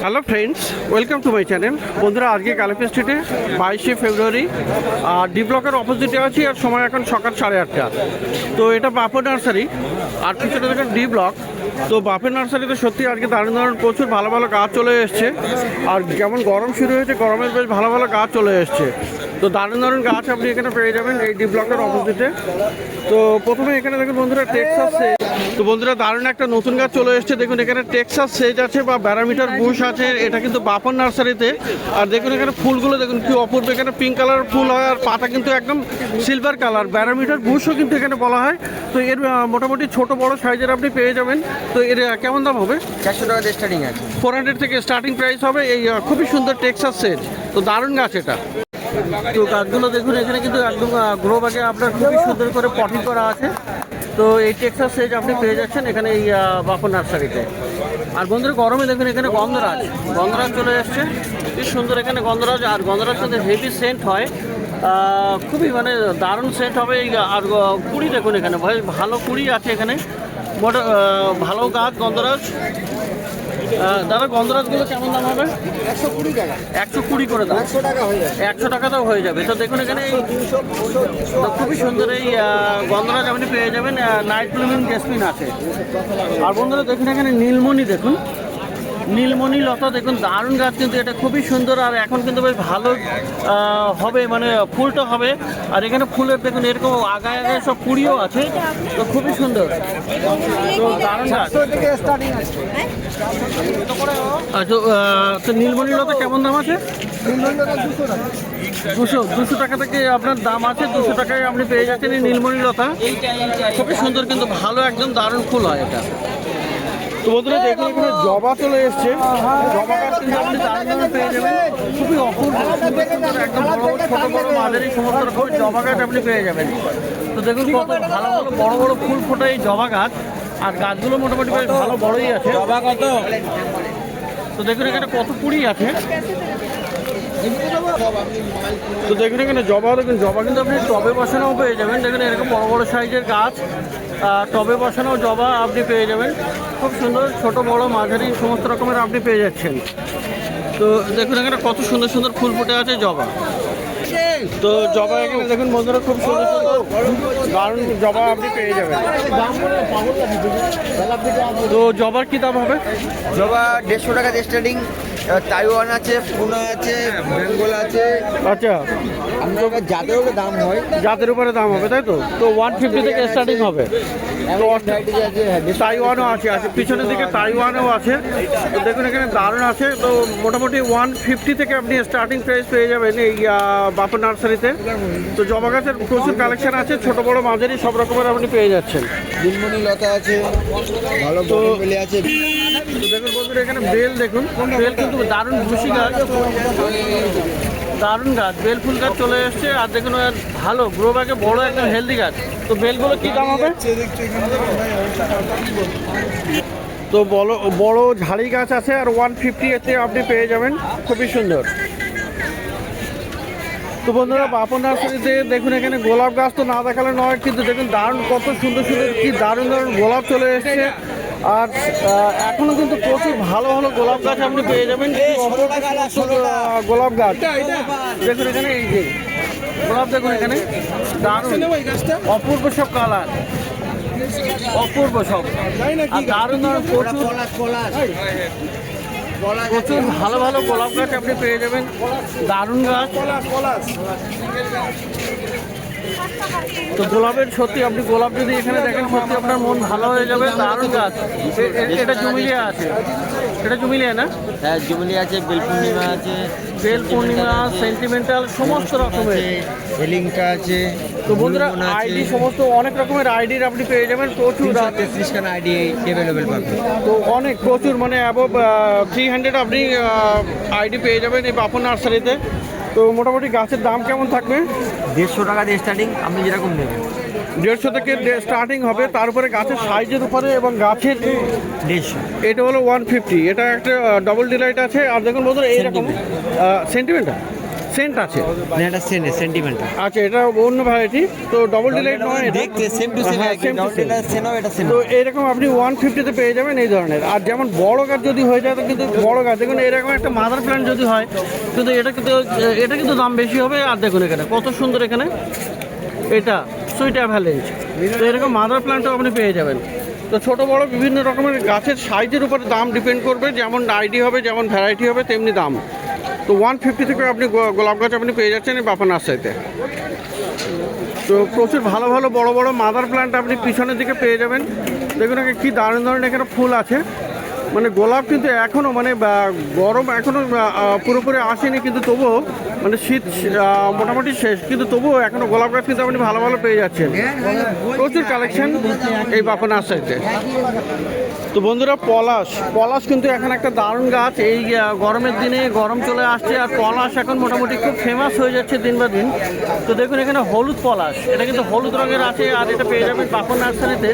Hello friends, welcome to my channel. বন্ধুরা, আজকে কালীপি স্ট্রিটে 22শে ফেব্রুয়ারি আর ডি ব্লকের অপোজিটে আছি, আর সময় এখন সকাল 8:30। তো এটা বাপন নার্সারি, আর পিছনে দেখেন ডি ব্লক। তো বাপের নার্সারিতে সত্যি আজকে দারুণ দারুণ প্রচুর ভালো ভালো গাছ চলে এসছে, আর যেমন গরম শুরু হয়েছে, গরমের বেশ ভালো ভালো গাছ চলে এসছে। তো দারুণ দারুণ গাছ আপনি এখানে পেয়ে যাবেন এই ডি ব্লকের অপোজিটে। তো প্রথমে এখানে দেখুন বন্ধুরা টেক্সাস সেজ। তো বন্ধুরা, দারুণ একটা নতুন গাছ চলে এসছে। দেখুন এখানে টেক্সাস সেজ আছে বা ব্যারামিটার বুশ আছে, এটা কিন্তু বাপন নার্সারিতে। আর দেখুন এখানে ফুলগুলো দেখুন কি অপূর্ব, এখানে পিঙ্ক কালার ফুল হয় আর পাতা কিন্তু একদম সিলভার কালার। ব্যারামিটার বুশও কিন্তু এখানে বলা হয়। তো এর মোটামুটি ছোট বড় সাইজের আপনি পেয়ে যাবেন। তো এর কেমন দাম হবে? 400 টাকা দিয়ে স্টার্টিং আছে। 400 থেকে স্টার্টিং প্রাইস হবে এই খুবই সুন্দর টেক্সাস সেজ। তো দারুণ গাছ এটা। তো গাছগুলো দেখুন এখানে কিন্তু একদম গ্রো ব্যাগে আপনার খুবই সুন্দর করে পটিং করা আছে। তো এই টেক্সাস সেজ আপনি পেয়ে যাচ্ছেন এখানে এই বাপন নার্সারিতে। আর বন্ধুরা, গরমে দেখুন এখানে গন্ধরাজ চলে এসছে, কি সুন্দর এখানে গন্ধরাজ। আর গন্ধরাজ সাথে হেভি সেন্ট হয়, খুবই মানে দারুণ সেন্ট হবে। এই আর কুড়ি দেখুন এখানে ভালো কুড়ি আছে এখানে, মোটা ভালো গাছ গন্ধরাজ। দাদা, গন্ধরাজগুলো কেমন দাম হবে? 120 টাকা। 120 করে দাম। 100 টাকা হয়ে যাবে। 100 টাকাতেও হয়ে যাবে। তো দেখুন এখানে খুবই সুন্দর এই গন্ধরাজ আপনি পেয়ে যাবেন। নাইট ব্লুমিং জেসমিন আছে। আর বন্ধুরা দেখুন এখানে নীলমণি, দেখুন নীলমণি লতা দেখুন, দারুণ গাছ কিন্তু এটা খুবই সুন্দর। আর এখন কিন্তু বেশ ভালো হবে, মানে ফুলটা হবে। আর এখানে ফুলের দেখুন এরকম আগায় আগায় সব কুড়িও আছে, তো খুবই সুন্দর। তো দারুণ গাছ। আচ্ছা, তো নীলমণি লতা কেমন দাম আছে? 200 টাকা থেকে আপনার দাম আছে। 200 টাকায় আপনি পেয়ে যাচ্ছেন এই নীলমণি লতা। খুবই সুন্দর কিন্তু ভালো, একদম দারুণ ফুল হয় এটা। তো বন্ধুরা দেখুন এখানে জবা চলে এসছে। জবা গাছ কিন্তু আপনি দারুণ পেয়ে যাবেন, খুবই অপূর্ব একদম বড় বড় ছোট বড় মাঝারি সমস্ত রকমের জবা গাছ আপনি পেয়ে যাবেন। তো দেখুন কত ভালো ভালো বড় বড় ফুল ফোটা এই জবা গাছ। আর গাছগুলো মোটামুটি বেশ ভালো বড়ই আছে। জবা কত? তো দেখুন এখানে কত কুড়ি আছে। তো দেখুন এখানে জবা, দেখুন জবা কিন্তু আপনি টবে বসানোও পেয়ে যাবেন। দেখুন এরকম বড় বড় সাইজের গাছ, টবে বসানো জবা আপনি পেয়ে যাবেন। খুব সুন্দর ছোট বড় মাঝারি সমস্ত রকমের আপনি পেয়ে যাচ্ছেন। তো দেখুন এখানে কত সুন্দর সুন্দর ফুল ফুটে আছে জবা। তো জবা এখানে দেখুন বন্ধুরা খুব সুন্দর সুন্দর দারুণ জবা আপনি পেয়ে যাবেন। তো জবার কী দাম হবে? জবা 150 টাকা দিয়ে স্টার্টিং। তাইওয়ান আছে, পুনা আছে, বেঙ্গল আছে। আচ্ছা, আপনার জাতের উপরে দাম হয়। জাতের উপরে দাম হবে, তাই তো? তো 150 থেকে স্টার্টিং হবে। তাইওয়ানও আছে, পিছনের দিকে তাইওয়ানও আছে। তো দেখুন এখানে দারুণ আছে। তো মোটামুটি 150 থেকে আপনি স্টার্টিং প্রাইস পেয়ে যাবেন এই বাপন নার্সারিতে। তো জবা গাছের প্রচুর কালেকশন আছে, ছোট বড় মাঝারি সব রকমের আপনি পেয়ে যাচ্ছেন। নীলমণি লতা আছে, ভালো বড় আছে। তো দেখুন বন্ধুরা এখানে বেল, দেখুন বেল কিন্তু দারুণ ভুসি গাছ, দারুণ গাছ, বেল ফুল গাছ চলে এসছে। আর দেখুন ভালো গ্রো ব্যাগে বড় একদম হেলদি গাছ। তো বেলগুলো কী দাম হবে? তো বড় ঝাড়ি গাছ আছে, আর 150 এতে আপনি পেয়ে যাবেন, খুবই সুন্দর। তো বন্ধুরা, বাপন নার্সারিতে দেখুন এখানে গোলাপ গাছ তো না দেখালে নয়, কিন্তু দেখুন দারুণ কত সুন্দর সুন্দর কি দারুণ দারুণ গোলাপ চলে এসছে। আর এখনও কিন্তু প্রচুর ভালো ভালো গোলাপ গাছ আপনি পেয়ে যাবেন। গোলাপ গাছ দেখুন এখানে, এই যে গোলাপ দেখুন এখানে দারুণ অপূর্ব সব কালার, অপূর্ব সব। আর দারুণ দারুণ প্রচুর ভালো ভালো গোলাপ গাছ আপনি পেয়ে যাবেন, দারুণ গাছ। তো গোলাপের সত্যি আপনি গোলাপ যদি এখানে দেখেন সত্যি আপনার মন ভালো হয়ে যাবে, দারুণ গাছ। এটা জুমিলিয়া আছে, এটা জুমিলিয়া না? হ্যাঁ, জুমিলিয়া আছে, বেল পূর্ণিমা আছে, বেল পূর্ণিমা, সেন্টিমেন্টাল সমস্ত রকমের, হেলিংটা আছে। তো বন্ধুরা আইডি সমস্ত অনেক রকমের আইডির আপনি পেয়ে যাবেন, প্রচুর 33 খান আইডি অ্যাভেলেবেল পাবেন। তো অনেক প্রচুর মানে অ্যাবভ 300 আপনি আইডি পেয়ে যাবেন এই বাপন নার্সারিতে। তো মোটামুটি গাছের দাম কেমন থাকবে? 150 টাকা দিয়ে স্টার্টিং, আপনি যেরকম নেবেন। 150 থেকে স্টার্টিং হবে, তার উপরে গাছের সাইজের উপরে এবং গাছের 150। এটা হলো 150। এটা একটা ডবল ডিলাইট আছে। আর দেখুন বন্ধুরা এইরকম সেন্টিমেন্টাল, সেন্ট আছে। না এটা সেন্টিমেন্ট আচ্ছা, এটা অন্য ভ্যারাইটি, তো ডবল ডিলাইট নয় এটা। দেখতে সেম টু সেম হ্যাঁ, একই, same to double same। Dealer সেনও এটা সেম। তো এরকম আপনি 150-তে পেয়ে যাবেন এই ধরনের। আর যেমন বড় গাছ যদি হয়ে যায় তো কিন্তু বড় গাছ দেখুন এরকম একটা মাদার প্ল্যান্ট যদি হয় কিন্তু এটা কিন্তু দাম বেশি হবে। আর দেখুন এখানে কত সুন্দর, এখানে এটা সুইট অ্যাভালেঞ্জ, তো এরকম মাদার প্ল্যান্টও আপনি পেয়ে যাবেন। তো ছোট বড় বিভিন্ন রকমের গাছের সাইজের উপরে দাম ডিপেন্ড করবে, যেমন আইডি হবে, যেমন ভ্যারাইটি হবে তেমনি দাম। তো 150 থেকে আপনি গোলাপ গাছ আপনি পেয়ে যাচ্ছেন এই বাপা নার্সারিতে। তো প্রচুর ভালো ভালো বড় বড় মাদার প্ল্যান্ট আপনি পিছনের দিকে পেয়ে যাবেন। দেখুন কি দারুণ দারুণ এখানে ফুল আছে। মানে গোলাপ কিন্তু এখনও মানে গরম এখনও পুরোপুরি আসেনি, কিন্তু তবুও মানে শীত মোটামুটি শেষ, কিন্তু তবুও এখনও গোলাপ গাছ কিন্তু আপনি ভালো ভালো পেয়ে যাচ্ছেন। প্রচুর কালেকশন এই বাপা নার্সারিতে। তো বন্ধুরা, পলাশ কিন্তু এখন একটা দারুণ গাছ। এই গরমের দিনে গরম চলে আসছে আর পলাশ এখন মোটামুটি খুব ফেমাস হয়ে যাচ্ছে দিন বা দিন। তো দেখুন এখানে হলুদ পলাশ, এটা কিন্তু হলুদ রঙের আছে আর এটা পেয়ে যাবেন বাপা নার্সারিতে।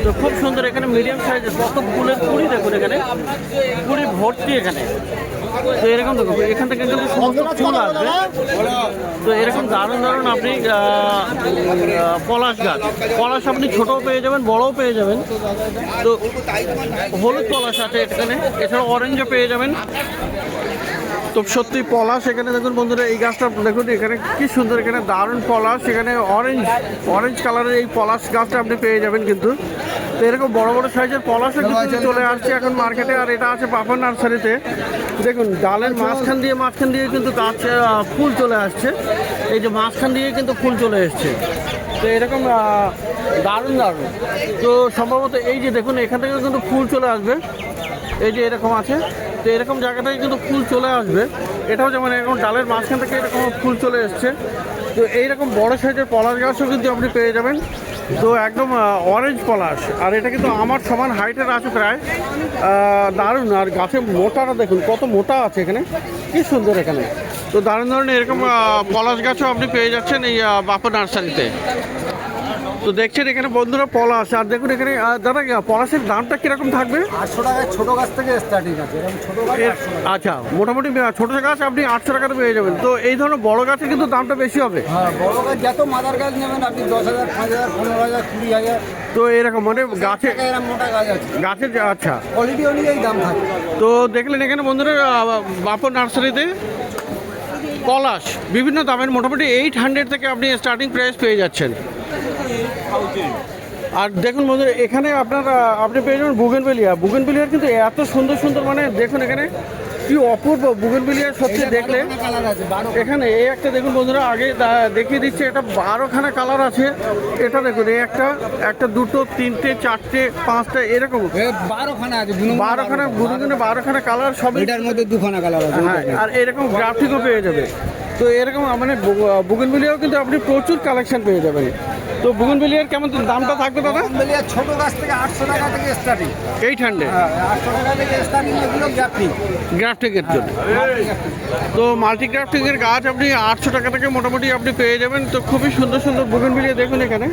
তো খুব সুন্দর, এখানে মিডিয়াম সাইজের কত ফুলের কুড়ি দেখুন, এখানে কুড়ি ভর্তি এখানে। তো এরকম দেখুন এখান থেকে কিন্তু সমস্ত ফুল আসবে। তো এরকম দারুণ দারুণ আপনি পলাশ গাছ, পলাশ আপনি ছোটও পেয়ে যাবেন, বড়ও পেয়ে যাবেন। তো হলুদ পলাশ আছে এখানে, এছাড়া অরেঞ্জও পেয়ে যাবেন। তো সত্যি পলাশ এখানে দেখুন বন্ধুরা, এই গাছটা দেখুন এখানে কি সুন্দর, এখানে দারুণ পলাশ, এখানে অরেঞ্জ কালারের এই পলাশ গাছটা আপনি পেয়ে যাবেন কিন্তু। তো এরকম বড় বড় সাইজের পলাশও কিন্তু চলে আসছে এখন মার্কেটে। আর এটা আছে বাপা নার্সারিতে। দেখুন ডালের মাঝখান দিয়ে কিন্তু গাছ ফুল চলে আসছে। এই যে মাঝখান দিয়ে কিন্তু ফুল চলে এসছে। তো এরকম দারুণ দারুণ। তো সম্ভবত এই যে দেখুন এখান থেকে কিন্তু ফুল চলে আসবে, এই যে এরকম আছে। তো এরকম জায়গা থেকে কিন্তু ফুল চলে আসবে। এটাও যেমন এরকম ডালের মাঝখান থেকে এরকম ফুল চলে এসছে। তো এইরকম বড় সাইজের পলাশ গাছও কিন্তু আপনি পেয়ে যাবেন। তো একদম অরেঞ্জ পলাশ, আর এটা কিন্তু আমার সমান হাইটের আছে প্রায়। দারুণ, আর গাছের মোটাটা দেখুন কত মোটা আছে এখানে, কি সুন্দর এখানে। তো দারুণ দারুণ এরকম পলাশ গাছও আপনি পেয়ে যাচ্ছেন এই বাপা নার্সারিতে। তো দেখছেন এখানে বন্ধুরা পলাশ, আর দেখুন এখানে দাদা পলাশের দামটা কিরকম থাকবে? 800 টাকায় ছোট গাছ থেকে স্টার্টিং আছে, এরকম ছোট গাছ 800 টাকা। আচ্ছা, মোটামুটি ছোট গাছ আপনি 800 টাকাতে পেয়ে যাবেন। তো এই ধরনের বড় গাছের কিন্তু দামটা বেশি হবে। হ্যাঁ, বড় গাছ যত মাদার গাছ নেবেন আপনি 10,000, 5,000, 15,000, 20,000। তো এরকম মানে এরকম মোটা গাছ আছে, গাছের আচ্ছা কোয়ালিটি অনুযায়ী দাম থাকে। তো দেখলেন এখানে বন্ধুরা বাপন নার্সারিতে পলাশ বিভিন্ন দামের মোটামুটি 800 থেকে আপনি স্টার্টিং প্রাইস পেয়ে যাচ্ছেন। আর দেখুন বন্ধুরা এখানে আপনি পেয়ে যাবেন বুগেনভেলিয়ার কিন্তু এত সুন্দর সুন্দর, মানে দেখুন এখানে কি অপূর্ব বুগেনভেলিয়ার সত্যি দেখলে। এখানে এই একটা দেখুন বন্ধুরা, আগে দেখিয়ে দিচ্ছে, এটা 12খানা কালার আছে। এটা দেখুন এই একটা দুটো তিনটে চারটে পাঁচটা এরকম 12খানা আছে, 12খানা কালার সব, এটার মধ্যে 2খানা কালার আছে। হ্যাঁ, আর এরকম গ্রাফিকও পেয়ে যাবে। তো এরকম মানে বুগেনভেলিয়াও কিন্তু আপনি প্রচুর কালেকশন পেয়ে যাবেন। তো বুগেনভেলিয়ার কেমন দামটা থাকবে দাদা? বুগেনভেলিয়া ছোট গাছ থেকে 800 টাকা থেকে স্টার্টিং। 800, হ্যাঁ 800 টাকা থেকে স্টার্টিং, এগুলো গ্রাফটিংয়ের জন্য। তো মাল্টি গ্রাফটিংয়ের গাছ আপনি 800 টাকা থেকে মোটামুটি আপনি পেয়ে যাবেন। তো খুবই সুন্দর সুন্দর বুগেনভেলিয়া দেখুন এখানে,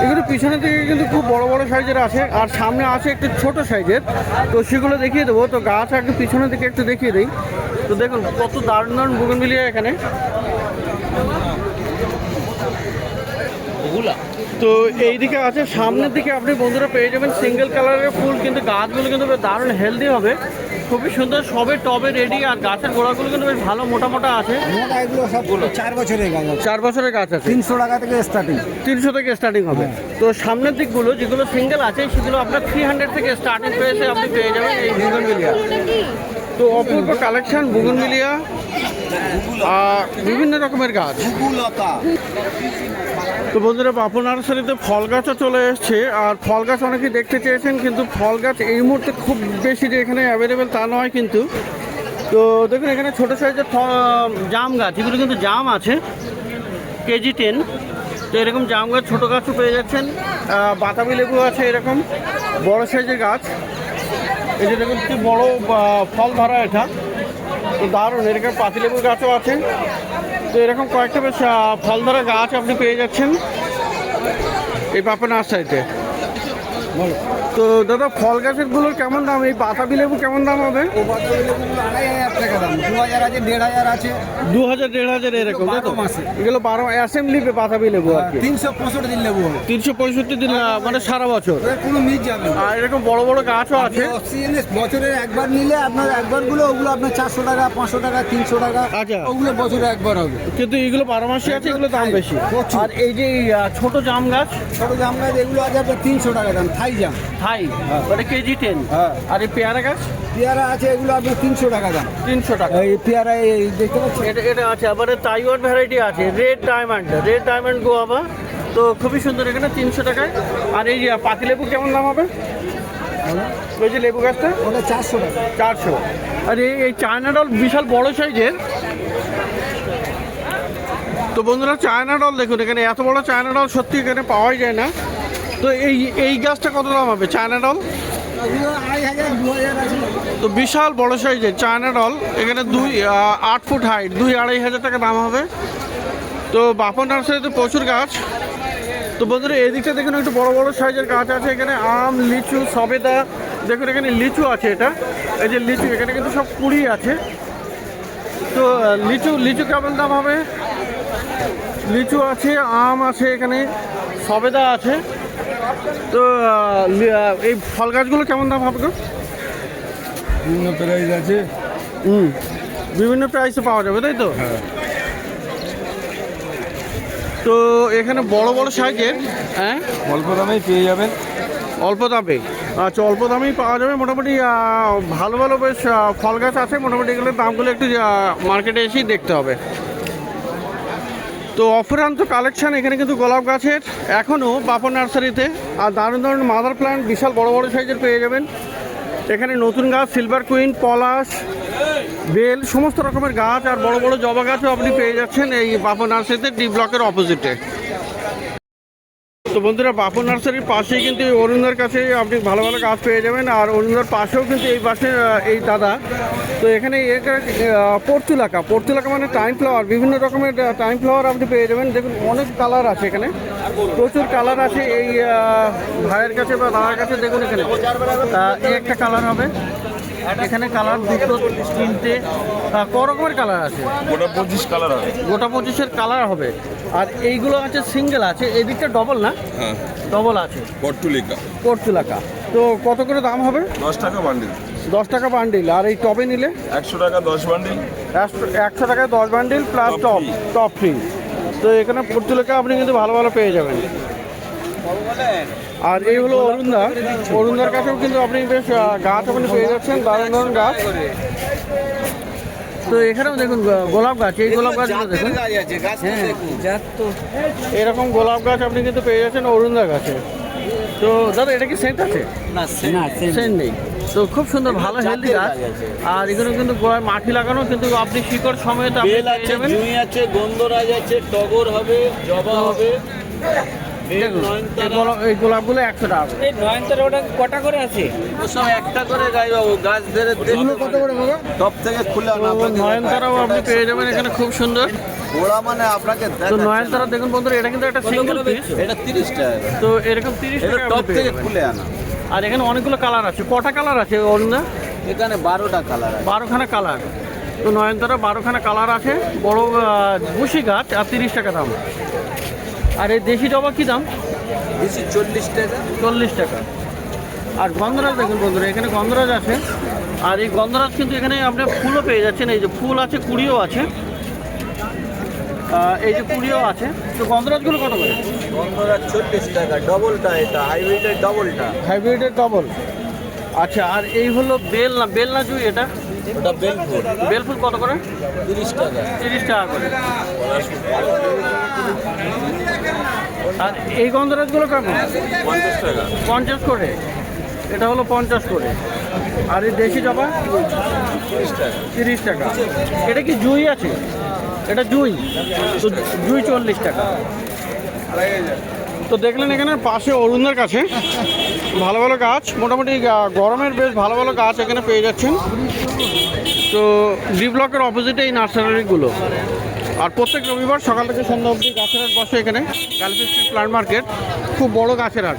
এগুলো পিছনের দিকে কিন্তু খুব বড় বড় সাইজের আছে, আর সামনে আছে একটু ছোট সাইজের। তো সেগুলো দেখিয়ে দেবো। তো গাছ একটু পিছনের দিকে একটু দেখিয়ে দিই। তো দেখুন কত দারুণ দারুণ বুগেনভেলিয়া এখানে। তো এইদিকে আছে, সামনের দিকে আপনি বন্ধুরা পেয়ে যাবেন সিঙ্গেল কালারের ফুল, কিন্তু গাছগুলো কিন্তু বেশ দারুণ হেলদি হবে, খুবই সুন্দর, সবে টবে রেডি। আর গাছের গোড়াগুলো কিন্তু বেশ ভালো মোটা মোটা আছে। এগুলো সবগুলো 4 বছরের গাছ আছে, 4 বছরের গাছ আছে, 300 টাকা থেকে স্টার্টিং, 300 থেকে স্টার্টিং হবে। তো সামনের দিকগুলো যেগুলো সিঙ্গেল আছে সেগুলো আপনার 300 থেকে স্টার্টিং পেয়েছে আপনি পেয়ে যাবেন এই বুগেনভেলিয়া। তো অপূর্ব কালেকশন বুগেনভেলিয়া, বিভিন্ন রকমের গাছ। তো বন্ধুরা বাপন নার্সারিতে ফল গাছও চলে এসছে, আর ফল গাছ অনেকেই দেখতে চেয়েছেন, কিন্তু ফল গাছ এই মুহূর্তে খুব বেশি যে এখানে অ্যাভেলেবেল তা নয় কিন্তু। তো দেখুন এখানে ছোটো সাইজের জাম গাছ, এগুলো কিন্তু জাম আছে কেজি 10। তো এরকম জাম গাছ ছোটো গাছও পেয়ে যাচ্ছেন। বাতাবি লেবু আছে এরকম বড় সাইজের গাছ। এই যে দেখুন কি বড় ফল ধরা এটা, তো দারুণ। এরকম পাতিলেবুর গাছও আছে। তো এরকম কয়েকটা বেশ ফল ধরা গাছ আপনি পেয়ে যাচ্ছেন এই বাপন নার্সারিতে। তো তো দাদা ফল গাছের গুলোর কেমন দাম? এই বাতাবি লেবু কেমন দাম হবে? ও বাজার লেবুগুলো 2,500 টাকা দাম, 2,000 আছে, 1,500 আছে, 2000 1500 এরকম, তাই তো? 12 মাসে। এগুলো 12 অ্যাসেম্বলি বাতাবি লেবু আর কি। 365 দিন লেবু হবে, 365 দিন মানে সারা বছর। এর কোনো মিস যাবে না। আর এরকম বড় বড় গাছও আছে। অক্সিজেনে বছরে একবার নিলে আপনার একবারগুলো ওগুলো আপনার 400 টাকা, 500 টাকা, 300 টাকা, আচ্ছা। ওগুলো বছরে একবার হবে। কিন্তু এগুলো 12 মাসে আছে, এগুলো দাম বেশি। প্রচুর। আর এই যে এই, ছোট জাম গাছ, ছোটো জাম গাছ এগুলো আছে আপনার 300 টাকা দাম, থাই জাম। থাই মানে কেজি 10। হ্যাঁ। আর এই পেয়ারা গাছ পেয়ারা আছে এগুলো আপনার 300 টাকা দাম। 300 টাকা। এই পেয়ারা এই দেখতে পাচ্ছেন, এটা এটা আছে, আবার তাইওয়ান ভ্যারাইটি আছে, রেড ডায়মন্ড গোয়াবা। তো খুবই সুন্দর, এখানে 300 টাকায়। আর এই পাতি লেবু কেমন দাম হবে? ওই যে লেবু গাছটা ওটা 400 টাকা। 400। আর এই চায়না ডল বিশাল বড় সাইজের। তো বন্ধুরা চায়না ডল দেখুন, এখানে এত বড় চায়না ডল সত্যি এখানে পাওয়াই যায় না। তো এই গাছটা কত দাম হবে চায়না ডল? এগুলো 2,500, 2,000 আছে। তো বিশাল বড় সাইজের চায়না ডল, এখানে 8 ফুট হাইট, 2-2,500 টাকা দাম হবে। তো বাপন নার্সারিতে প্রচুর গাছ। তো বন্ধুরা এদিকটা দেখুন, একটু বড় বড় সাইজের গাছ আছে এখানে, আম, লিচু, সবেদা। দেখুন এখানে লিচু আছে, এটা এই যে লিচু, এখানে কিন্তু সব কুড়ি আছে। তো লিচু কেমন দাম হবে? লিচু আছে, আম আছে, এখানে সবেদা আছে। তো এই ফল গাছগুলো কেমন দাম হবে গো? বিভিন্ন প্রাইস আছে। বিভিন্ন প্রাইসে পাওয়া যাবে, তাই তো? তো এখানে বড় বড় সাইজের, হ্যাঁ, অল্প দামেই পেয়ে যাবেন। অল্প দামে। আচ্ছা, অল্প দামেই পাওয়া যাবে মোটামুটি। ভালো ভালো বেশ ফল গাছ আছে মোটামুটি। এগুলোর দামগুলো একটু মার্কেটে এসেই দেখতে হবে। তো অফুরান্ত কালেকশান এখানে কিন্তু গোলাপ গাছের এখনও বাপন নার্সারিতে। আর দারুণ দারুণ মাদার প্ল্যান্ট বিশাল বড় বড় সাইজের পেয়ে যাবেন এখানে। নতুন গাছ, সিলভার কুইন, পলাশ, বেল, সমস্ত রকমের গাছ আর বড় বড় জবা গাছও আপনি পেয়ে যাচ্ছেন এই বাপন নার্সারিতে, ডি ব্লকের অপোজিটে। তো বন্ধুরা বাপন নার্সারির পাশেই কিন্তু এই অরুণদার কাছে আপনি ভালো ভালো গাছ পেয়ে যাবেন। আর অরুণদার পাশেও কিন্তু এই পাশে এই দাদা। তো এখানে পর্তুলাকা মানে টাইম ফ্লাওয়ার, বিভিন্ন রকমের টাইম ফ্লাওয়ার আপনি পেয়ে যাবেন। দেখুন অনেক কালার আছে এখানে, প্রচুর কালার আছে এই ভাইয়ের কাছে বা দাদার কাছে। দেখুন এখানে এই একটা কালার হবে, এখানে কালার 2, 3টে, ক রকমের কালার আছে? গোটা 25 কালার হবে। গোটা 25-এর কালার হবে। আর এইগুলো আছে সিঙ্গেল আছে, এদিকটা ডবল না? হ্যাঁ, ডবল আছে পর্তুলাকা। তো কত করে দাম হবে? 10 টাকা বান্ডিল। 10 টাকা বান্ডিল। আর এই টবে নিলে 100 টাকা 10 বান্ডিল। 100 টাকায় 10 বান্ডিল প্লাস টপ ফ্রি। তো এখানে পর্তুলাকা আপনি কিন্তু ভালো ভালো পেয়ে যাবেন। আর এই হলো অরুণদার কাছেও কিন্তু আপনি বেশ গাছ আপনি পেয়ে যাচ্ছেন, দারুণ দারুণ গাছ। তো এখানেও দেখুন গোলাপ গাছ, এই গোলাপ গাছগুলো দেখুন, এরকম গোলাপ গাছ আপনি কিন্তু পেয়ে যাচ্ছেন অরুণদার কাছে। তো দাদা এটা কি সেন্ট আছে? না, সেন্ট নেই। তো খুব সুন্দর, ভালো হেলদি গাছ। আর এগুলো কিন্তু গোড়ায় মাটি লাগানো, কিন্তু আপনি শিকড় সমেত আপনি পেয়ে যাবেন। জুঁই আছে, গন্ধরাজ আছে, টগর হবে, জবা হবে। দেখুন এই গোলাপগুলো 100 টাকা করে। এই নয়নতারা ওটা কটা করে আছে? ও সব একটা করে গাই বাবু, গাছ ধরে এগুলো কত করে বাবা? টপ থেকে খুলে তো নয়নতারাও আপনি পেয়ে যাবেন এখানে, খুব সুন্দর। ওরা মানে আপনাকে তো নয়নতারা দেখুন বন্ধুরা, এটা কিন্তু একটা সিঙ্গেল পিস। এটা 30 টাকা, তো এরকম 30 টাকা টপ আপনি পেয়ে থেকে যাবেন। খুলে আনা। আর এখানে অনেকগুলো কালার আছে। কটা কালার আছে অরুণদা? এখানে 12টা কালার আছে। 12খানা কালার। তো নয়নতারা 12খানা কালার আছে, বড় বুশি গাছ। আর 30 টাকা দাম। আর এই দেশি জবা কি দাম? বেশি 40 টাকা। 40 টাকা। আর গন্ধরাজ দেখুন বন্ধুরা, এখানে গন্ধরাজ আছে। আর এই গন্ধরাজ কিন্তু এখানে আপনি ফুলও পেয়ে যাচ্ছেন। এই যে ফুল আছে, কুড়িও আছে, এই যে কুড়িও আছে। তো গন্ধরাজগুলো কত করে? গন্ধরাজ 40 টাকা, ডবলটা, এটা হাইব্রিডের ডবলটা। হাইব্রিডের ডবল। আচ্ছা, আর এই হলো বেল না জুই? এটা ওটা বেলফুল। বেলফুল কত করে? 30 টাকা। 30 টাকা করে। আর এই গন্ধরাজগুলো কেমন? 50 টাকা। 50 করে। এটা হলো 50 করে। আর এই দেশি জবা 30 টাকা। এটা কি জুই আছে? এটা জুই। তো জুই 40 টাকা। তো দেখলেন এখানে পাশে অরুণদার কাছে ভালো ভালো গাছ, মোটামুটি গরমের বেশ ভালো ভালো গাছ এখানে পেয়ে যাচ্ছেন। তো ডি ব্লকের অপোজিটে এই নার্সারিগুলো। আর প্রত্যেক রবিবার সকাল থেকে সন্ধ্যা অবধি গাছের হাট বসে এখানে, কালকে স্ট্রিট প্লান্ট মার্কেট, খুব বড় গাছের হাট।